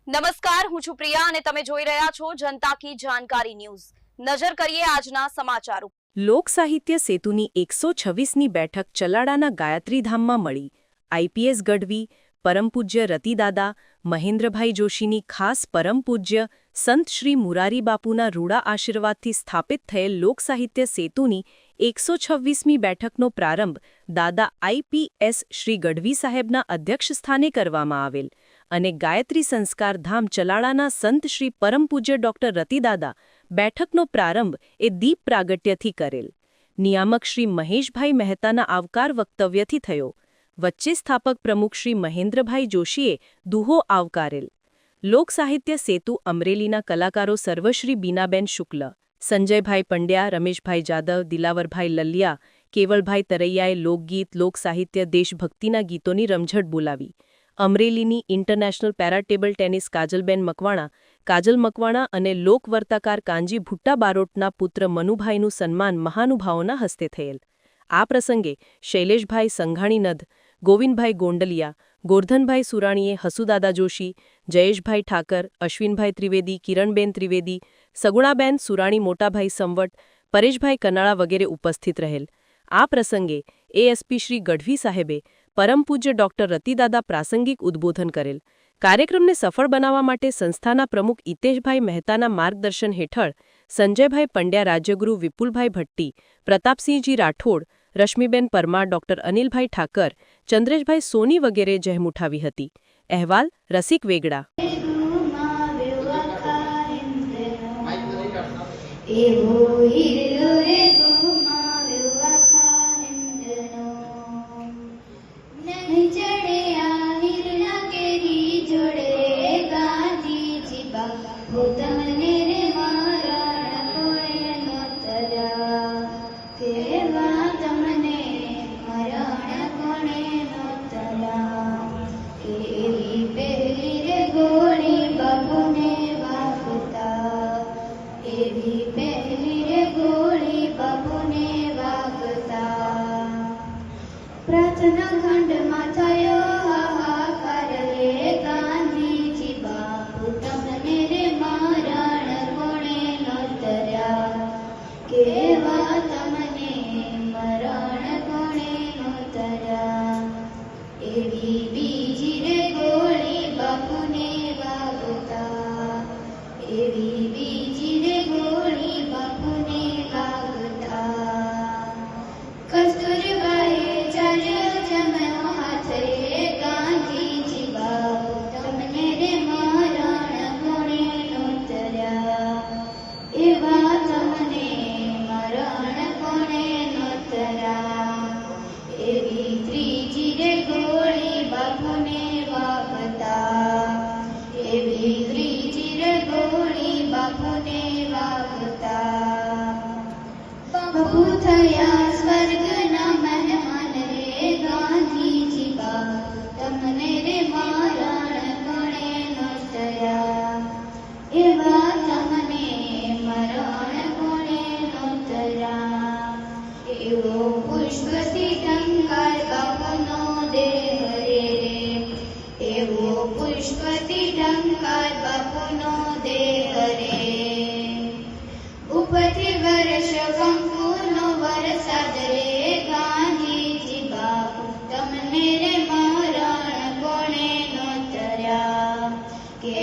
નમસ્કાર, હું છું પ્રિયા અને તમે જોઈ રહ્યા છો જનતા કી જાણકારી ન્યૂઝ। નજર કરીએ આજના સમાચારો। લોક સાહિત્ય સેતુની 126મી બેઠક ચલાડાના ગાયત્રીધામમાં મળી। આઈપીએસ ગઢવી, પરમ પૂજ્ય રતિદાદા મહેન્દ્રભાઈ જોશીની ખાસ પરમ પૂજ્ય સંત શ્રી મુરારી બાપુના રૂડા આશીર્વાદથી સ્થાપિત થયેલ લોક સાહિત્ય સેતુની 126મી બેઠકનો પ્રારંભ દાદા આઈપીએસ શ્રી ગઢવી સાહેબના અધ્યક્ષસ્થાને કરવામાં આવેલ અને ગાયત્રી સંસ્કાર ધામ ચલાડાના સંત શ્રી પરમ પૂજ્ય ડોક્ટર રતિદાદા બેઠકનો પ્રારંભ એ દીપ પ્રાગટ્યથી કરેલ। નિયામક શ્રી મહેશભાઈ મહેતાના આવકાર વક્તવ્યથી થયો। વચ્ચે સ્થાપક પ્રમુખ શ્રી મહેન્દ્રભાઈ જોશીએ દુહો આવકારેલ। લોક સાહિત્ય સેતુ અમરેલીના કલાકારો સર્વશ્રી બીનાબેન શુક્લ, સંજયભાઈ પંડ્યા, રમેશભાઈ જાદવ, દિલાવરભાઈ લલિયા, કેવલભાઈ તરૈયાએ લોકગીત, લોક સાહિત્ય, દેશભક્તિના ગીતોની રમઝટ બોલાવી। અમરેલીની ઇન્ટરનેશનલ પેરા ટેબલ ટેનિસ કાજલ મકવાણા અને લોકવર્તાકાર કાંજી ભુટ્ટા બારોટના પુત્ર મનુભાઈનું સન્માન મહાનુભાવોના હસ્તે થયેલ। આ પ્રસંગે શૈલેષભાઈ સંઘાણીનદ, ગોવિંદભાઈ ગોંડલિયા, ગોરધનભાઈ સુરાણીએ, હસુદાદા જોશી, જયેશભાઈ ઠાકર, અશ્વિનભાઈ ત્રિવેદી, કિરણબેન ત્રિવેદી, સગુણાબેન સુરાણી, મોટાભાઈ સંવટ, પરેશભાઈ કનાળા વગેરે ઉપસ્થિત રહેલ। આ પ્રસંગે એએસપી શ્રી ગઢવી સાહેબે પરમ પૂજ્ય ડોક્ટર રતિદાદા પ્રાસંગિક ઉદ્બોધન કરેલ। કાર્યક્રમને સફળ બનાવવા માટે સંસ્થાના પ્રમુખ હિતેશભાઈ મહેતાના માર્ગદર્શન હેઠળ સંજયભાઈ પંડ્યા, રાજ્યગુરુ વિપુલભાઈ ભટ્ટી, પ્રતાપસિંહજી રાઠોડ, રશ્મિબેન પરમાર, ડોક્ટર અનિલભાઈ ઠાકર, ચંદ્રેશભાઈ સોની વગેરે જહેમ ઉઠાવી હતી। અહેવાલ રસિક વેગડા। પ્રાર્થના ખંડમાં થયો હાહાકાર રે ગાંધીજી બાપુ તમને રે મારણ કોણે નોતર્યા, કેવા તમને મરણ કોણે નોતર્યા। એવી બીજી રે ગોળી બાપુને વાગતા, એવી બીજી રે ગોળી બાપુને વાગતા। કસ્તુરબાએ જમનો હાથ રે ગાંધીજી બાપુ તમને રે મરણ કોણે નોતર્યા, એવા તમને મરણ કોણે નોતર્યા। એવી ત્રીજી રે ગોળી બાપુને વાગતા, એવી ત્રીજી રે ગોળી બાપુને વાગતા। બાપુ થયા સ્વર્ગના મહેમાન રે ગાંધીજી બાપુ તમને રે મરણ કોણે નોતર્યા, એવા તમને મરણ કોણે નોતર્યા। એવો પુષ્પથી ટંકાર બાપુનો દેહ રે, એવો પુષ્પથી ટંકાર બાપુનો દેહ રે। ઉપરથી વર્ષ કંકુનો વરસાદ રે ગાંધીજી બાપુ તમને રે મરણ કોણે નોતર્યા, કે